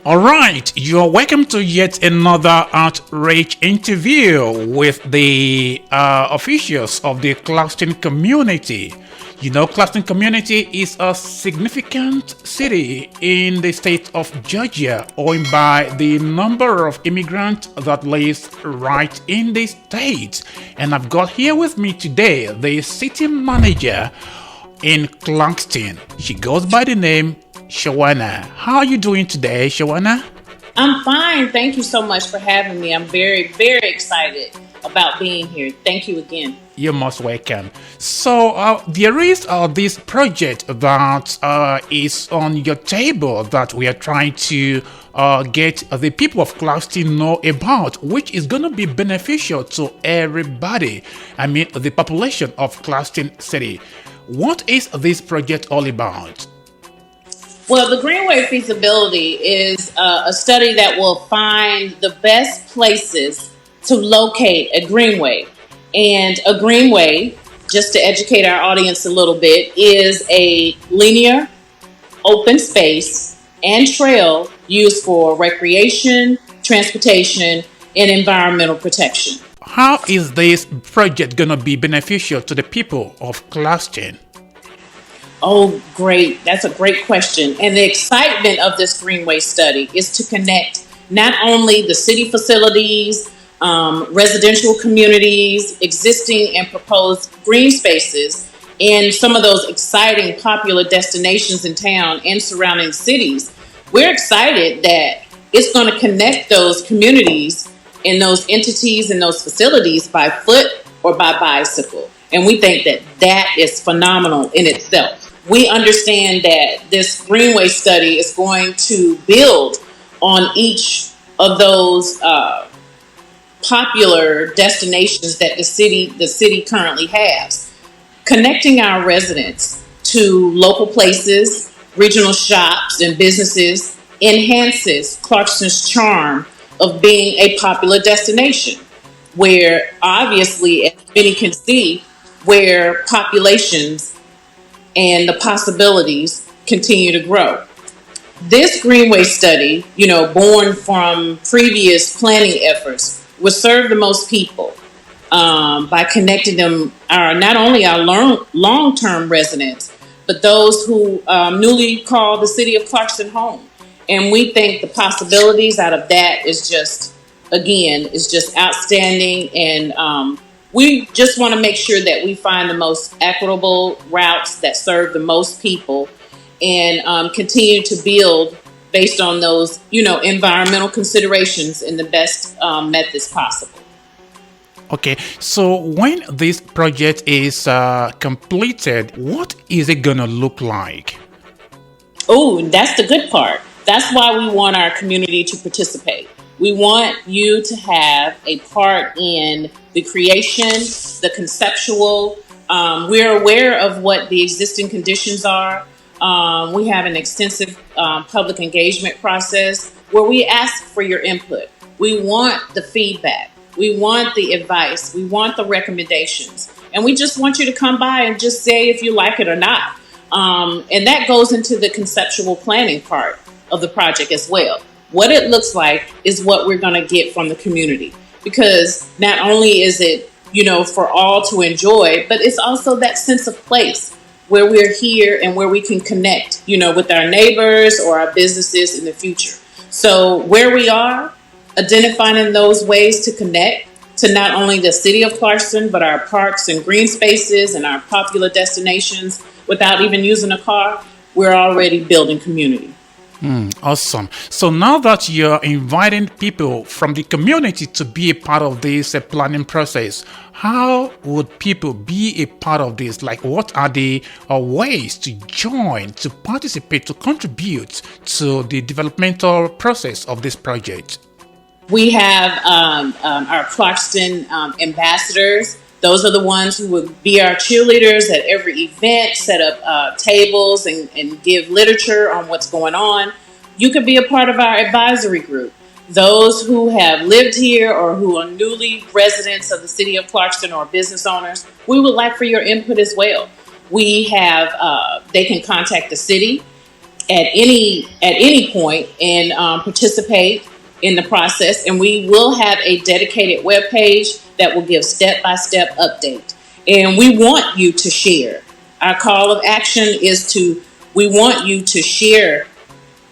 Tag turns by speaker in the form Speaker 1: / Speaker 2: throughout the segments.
Speaker 1: All right, you're welcome to yet another outreach interview with the officials of the Clarkston community. You know, Clarkston community is a significant city in the state of Georgia, owing by the number of immigrants that lives right in the state. And I've got here with me today the city manager in Clarkston. She goes by the name Shawanna. How are you doing today, Shawanna?
Speaker 2: I'm fine. Thank you so much for having me. I'm very, very excited about being here. Thank you again.
Speaker 1: You're most welcome. So there is this project that is on your table that we are trying to get the people of Clarkston know about, which is going to be beneficial to everybody. I mean, the population of Clarkston City. What is this project all about?
Speaker 2: Well, the Greenway feasibility is a study that will find the best places to locate a greenway. And a greenway, just to educate our audience a little bit, is a linear open space and trail used for recreation, transportation, and environmental protection.
Speaker 1: How is this project going to be beneficial to the people of Clarkston?
Speaker 2: Oh, great. That's a great question. And the excitement of this Greenway study is to connect not only the city facilities, residential communities, existing and proposed green spaces, and some of those exciting popular destinations in town and surrounding cities. We're excited that it's going to connect those communities and those entities and those facilities by foot or by bicycle. And we think that that is phenomenal in itself. We understand that this Greenway study is going to build on each of those popular destinations that the city currently has. Connecting our residents to local places, regional shops, and businesses enhances Clarkston's charm of being a popular destination, where obviously, as many can see, where populations and the possibilities continue to grow. This Greenway study, born from previous planning efforts, will serve the most people by connecting them, not only our long-term residents, but those who newly call the city of Clarkston home. And we think the possibilities out of that is just outstanding. And we just want to make sure that we find the most equitable routes that serve the most people and continue to build based on those, environmental considerations in the best methods possible.
Speaker 1: Okay, so when this project is completed, what is it going to look like?
Speaker 2: Oh, that's the good part. That's why we want our community to participate. We want you to have a part in the creation, the conceptual. We're aware of what the existing conditions are. We have an extensive public engagement process where we ask for your input. We want the feedback. We want the advice. We want the recommendations. And we just want you to come by and just say if you like it or not. And that goes into the conceptual planning part of the project as well. What it looks like is what we're going to get from the community, because not only is it, for all to enjoy, but it's also that sense of place where we're here and where we can connect, with our neighbors or our businesses in the future. So where we are, identifying those ways to connect to not only the city of Clarkston, but our parks and green spaces and our popular destinations without even using a car, we're already building community.
Speaker 1: Awesome. So now that you're inviting people from the community to be a part of this planning process, how would people be a part of this? Like, what are the ways to join, to participate, to contribute to the developmental process of this project?
Speaker 2: We have our Clarkston ambassadors. Those are the ones who would be our cheerleaders at every event, set up tables and give literature on what's going on. You could be a part of our advisory group. Those who have lived here or who are newly residents of the city of Clarkston or business owners, we would like for your input as well. We have, they can contact the city, at any point and participate in the process. And we will have a dedicated web page that will give step-by-step update. And we want you to share. Our call of action is we want you to share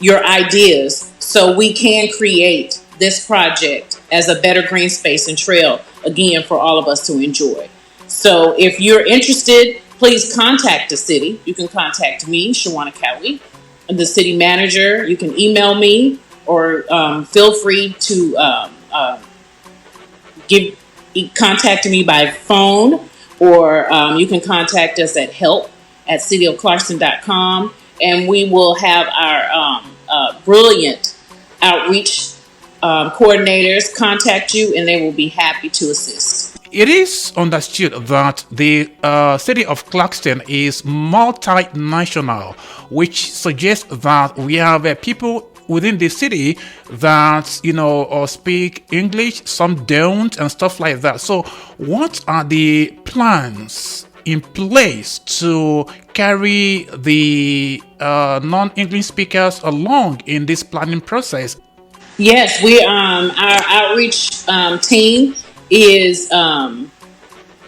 Speaker 2: your ideas so we can create this project as a better green space and trail, again, for all of us to enjoy. So if you're interested, please contact the city. You can contact me, Shawanna Qawiy, the city manager. You can email me or feel free to contact me by phone, or you can contact us at help@cityofclarkston.com, and we will have our brilliant outreach coordinators contact you, and they will be happy to assist.
Speaker 1: It is understood that the city of Clarkston is multinational, which suggests that we have people within the city that speak English, some don't, and stuff like that. So what are the plans in place to carry the non-English speakers along in this planning process?
Speaker 2: Yes, our outreach team is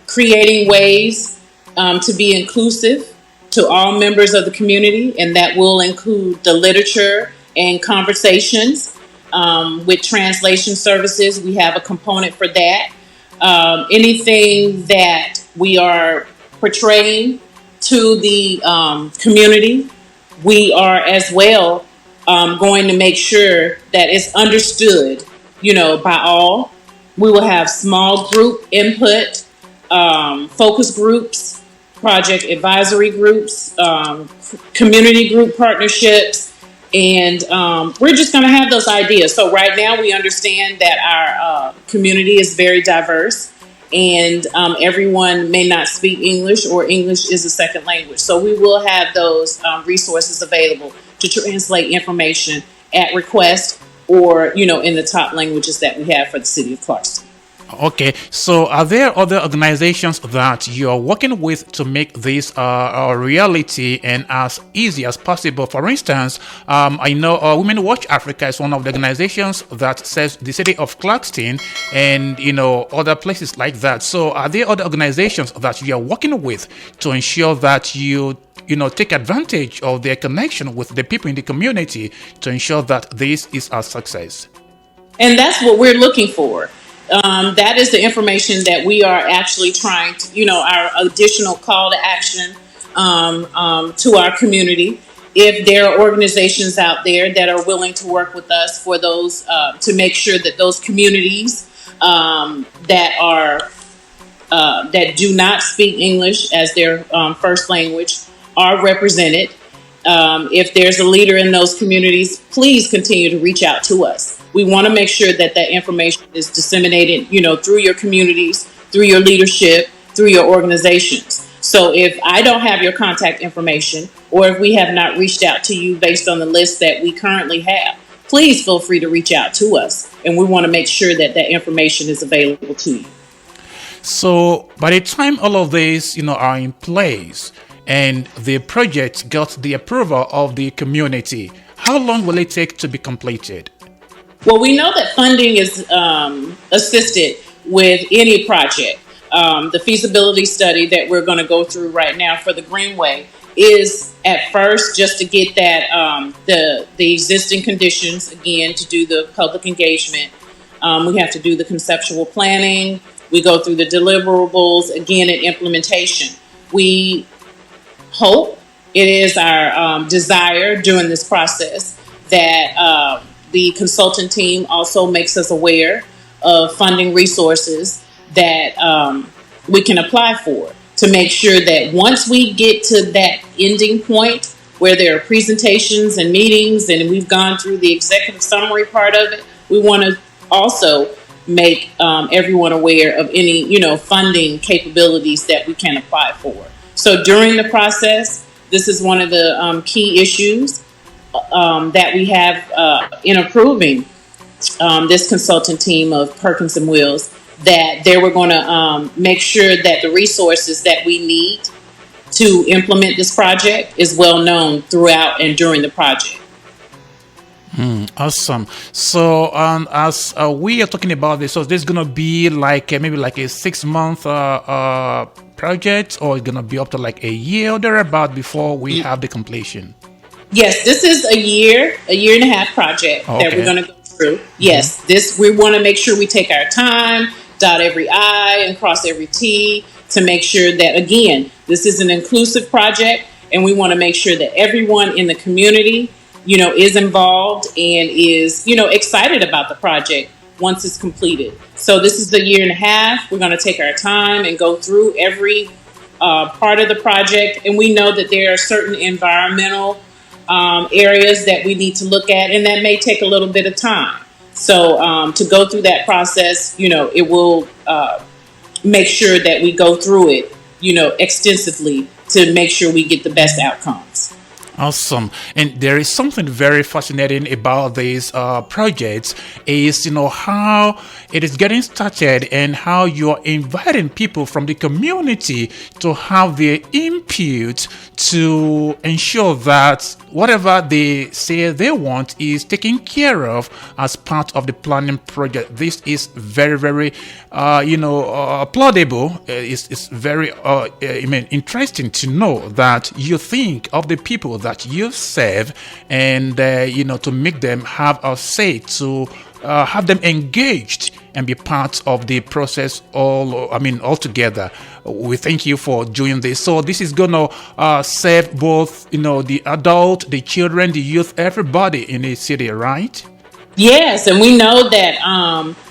Speaker 2: creating ways to be inclusive to all members of the community, and that will include the literature and conversations with translation services. We have a component for that. Anything that we are portraying to the community, we are as well going to make sure that it's understood, by all. We will have small group input, focus groups, project advisory groups, community group partnerships, and we're just going to have those ideas. So right now we understand that our community is very diverse, and everyone may not speak English, or English is a second language. So we will have those resources available to translate information at request, or in the top languages that we have for the city of Clarkston.
Speaker 1: Okay, so are there other organizations that you are working with to make this a reality and as easy as possible? For instance, I know Women Watch Africa is one of the organizations that says the city of Clarkston and other places like that. So are there other organizations that you are working with to ensure that you take advantage of their connection with the people in the community to ensure that this is a success?
Speaker 2: And that's what we're looking for. That is the information that we are actually trying to, our additional call to action to our community. If there are organizations out there that are willing to work with us for those, to make sure that those communities that do not speak English as their first language are represented. If there's a leader in those communities, please continue to reach out to us. We want to make sure that that information is disseminated, through your communities, through your leadership, through your organizations. So if I don't have your contact information, or if we have not reached out to you based on the list that we currently have, please feel free to reach out to us. And we want to make sure that that information is available to you.
Speaker 1: So by the time all of these, are in place and the project got the approval of the community, how long will it take to be completed?
Speaker 2: Well, we know that funding is assisted with any project. The feasibility study that we're going to go through right now for the Greenway is at first just to get that the existing conditions, again, to do the public engagement. We have to do the conceptual planning. We go through the deliverables, again, and implementation. We hope, it is our desire during this process that the consultant team also makes us aware of funding resources that we can apply for, to make sure that once we get to that ending point where there are presentations and meetings and we've gone through the executive summary part of it, we want to also make everyone aware of any, funding capabilities that we can apply for. So during the process, this is one of the key issues that we have in approving this consultant team of Perkins and Wills, that they were going to make sure that the resources that we need to implement this project is well known throughout and during the project.
Speaker 1: Awesome. So, as we are talking about this, so this is gonna be like maybe like a 6 month project, or it's gonna be up to like a year or thereabout before we have the completion.
Speaker 2: Yes, this is a year and a half project that we're going to go through. Yes, this we want to make sure we take our time, dot every I and cross every T to make sure that, again, this is an inclusive project, and we want to make sure that everyone in the community, is involved and is, excited about the project once it's completed. So this is the year and a half. We're going to take our time and go through every part of the project, and we know that there are certain environmental areas that we need to look at, and that may take a little bit of time. So to go through that process, it will make sure that we go through it, extensively to make sure we get the best outcomes.
Speaker 1: Awesome. And there is something very fascinating about these projects is, how it is getting started and how you are inviting people from the community to have their input to ensure that whatever they say they want is taken care of as part of the planning project. This is very, very, applaudable. It's very, interesting to know that you think of the people that you serve, and to make them have a say, to have them engaged and be part of the process altogether. We thank you for doing this. So this is gonna serve both, the adult, the children, the youth, everybody in the city, right?
Speaker 2: Yes, and we know that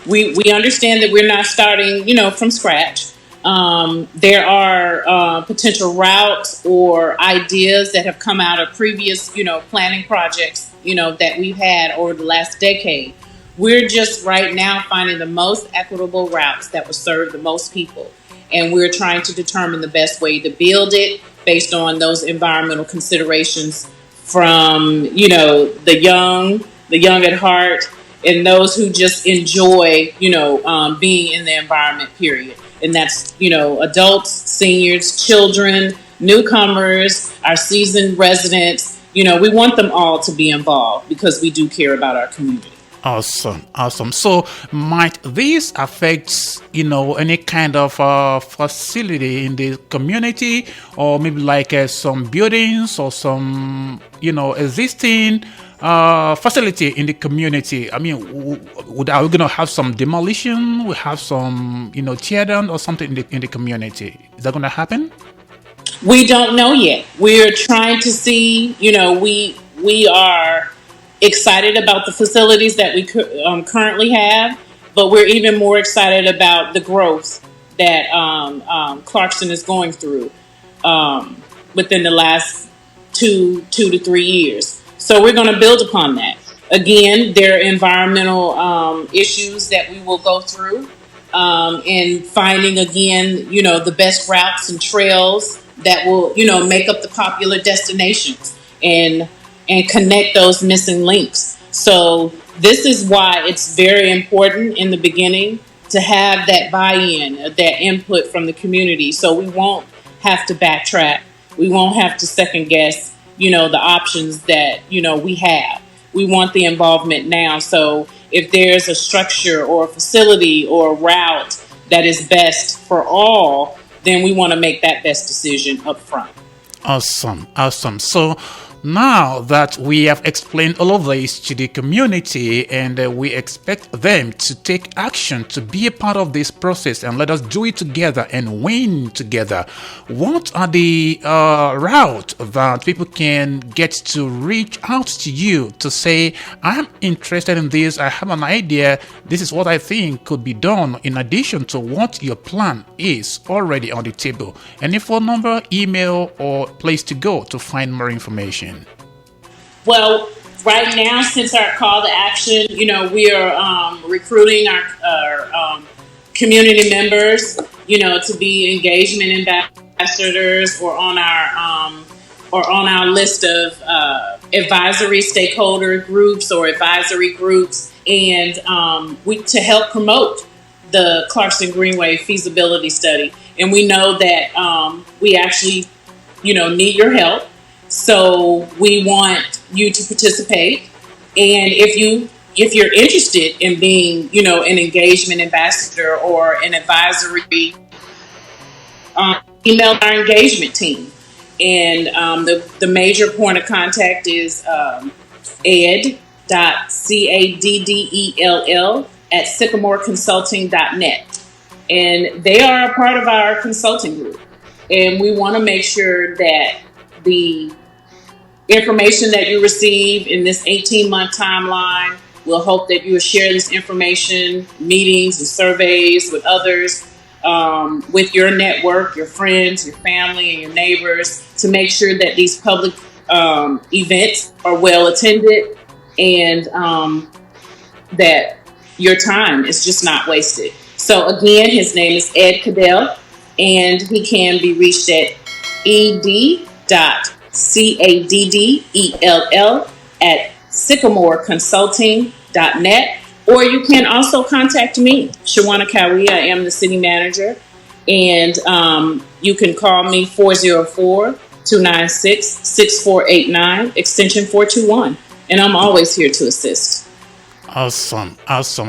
Speaker 2: we understand that we're not starting, from scratch. There are potential routes or ideas that have come out of previous, planning projects, that we've had over the last decade. We're just right now finding the most equitable routes that will serve the most people. And we're trying to determine the best way to build it based on those environmental considerations from, the young at heart, and those who just enjoy, being in the environment, period. And that's, adults, seniors, children, newcomers, our seasoned residents. We want them all to be involved because we do care about our community.
Speaker 1: Awesome. So might this affect, any kind of facility in the community, or maybe like some buildings or some, existing facility in the community? I mean, are we going to have some demolition? We have some, tear down or something in the community? Is that going to happen?
Speaker 2: We don't know yet. We're trying to see, we are excited about the facilities that we currently have, but we're even more excited about the growth that Clarkston is going through within the last two to 3 years. So we're going to build upon that. Again, there are environmental issues that we will go through, and finding, again, the best routes and trails that will, make up the popular destinations and connect those missing links. So this is why it's very important in the beginning to have that buy-in, that input from the community, so we won't have to backtrack. We won't have to second guess, the options that, we have. We want the involvement now. So if there's a structure or a facility or a route that is best for all, then we want to make that best decision up front.
Speaker 1: Awesome. So now that we have explained all of this to the community, and we expect them to take action to be a part of this process, and let us do it together and win together, what are the route that people can get to reach out to you to say, I'm interested in this, I have an idea, this is what I think could be done in addition to what your plan is already on the table? Any phone number, email, or place to go to find more information?
Speaker 2: Well, right now, since our call to action, we are recruiting our community members, to be engagement ambassadors, or on our list of advisory stakeholder groups or advisory groups, and to help promote the Clarkston Greenway feasibility study. And we know that we actually need your help. So we want you to participate. And if you're interested in being, an engagement ambassador or an advisory, email our engagement team. And the major point of contact is ed.caddell@sycamoreconsulting.net. And they are a part of our consulting group. And we want to make sure that the information that you receive in this 18-month timeline, we'll hope that you will share this information, meetings and surveys with others, with your network, your friends, your family, and your neighbors, to make sure that these public events are well attended, and that your time is just not wasted. So again, his name is Ed Caddell, and he can be reached at ed.caddell@sycamoreconsulting.net. Or you can also contact me, Shawanna Qawiy. I am the city manager. And you can call me 404-296-6489, extension 421. And I'm always here to assist.
Speaker 1: Awesome.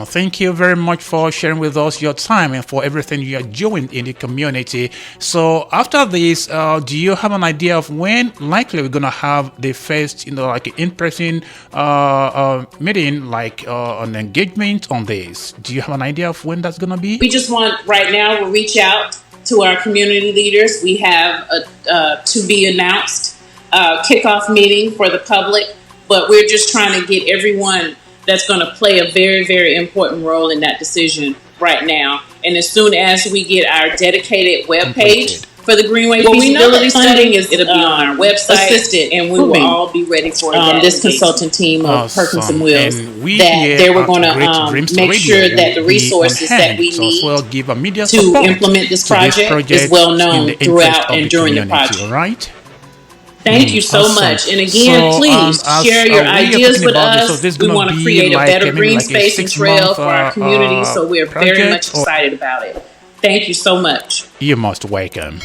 Speaker 1: Thank you very much for sharing with us your time and for everything you are doing in the community. So after this, do you have an idea of when likely we're going to have the first, like an in-person meeting, like an engagement on this? Do you have an idea of when that's going to be?
Speaker 2: We just want, right now, we'll reach out to our community leaders. We have a to be announced kickoff meeting for the public, but we're just trying to get everyone that's going to play a very, very important role in that decision right now. And as soon as we get our dedicated webpage for the Greenway feasibility study, it'll be on our website, assisted, and we will all be ready for this consultant team of Perkins and Wills. That they were going to make sure that the resources that we need to implement this project is well known throughout and during the project.
Speaker 1: Right?
Speaker 2: Thank you so much. And again, please share your ideas with us. We want to create a better green space and trail for our community, so we're very much excited about it. Thank you so much.
Speaker 1: You're most welcome.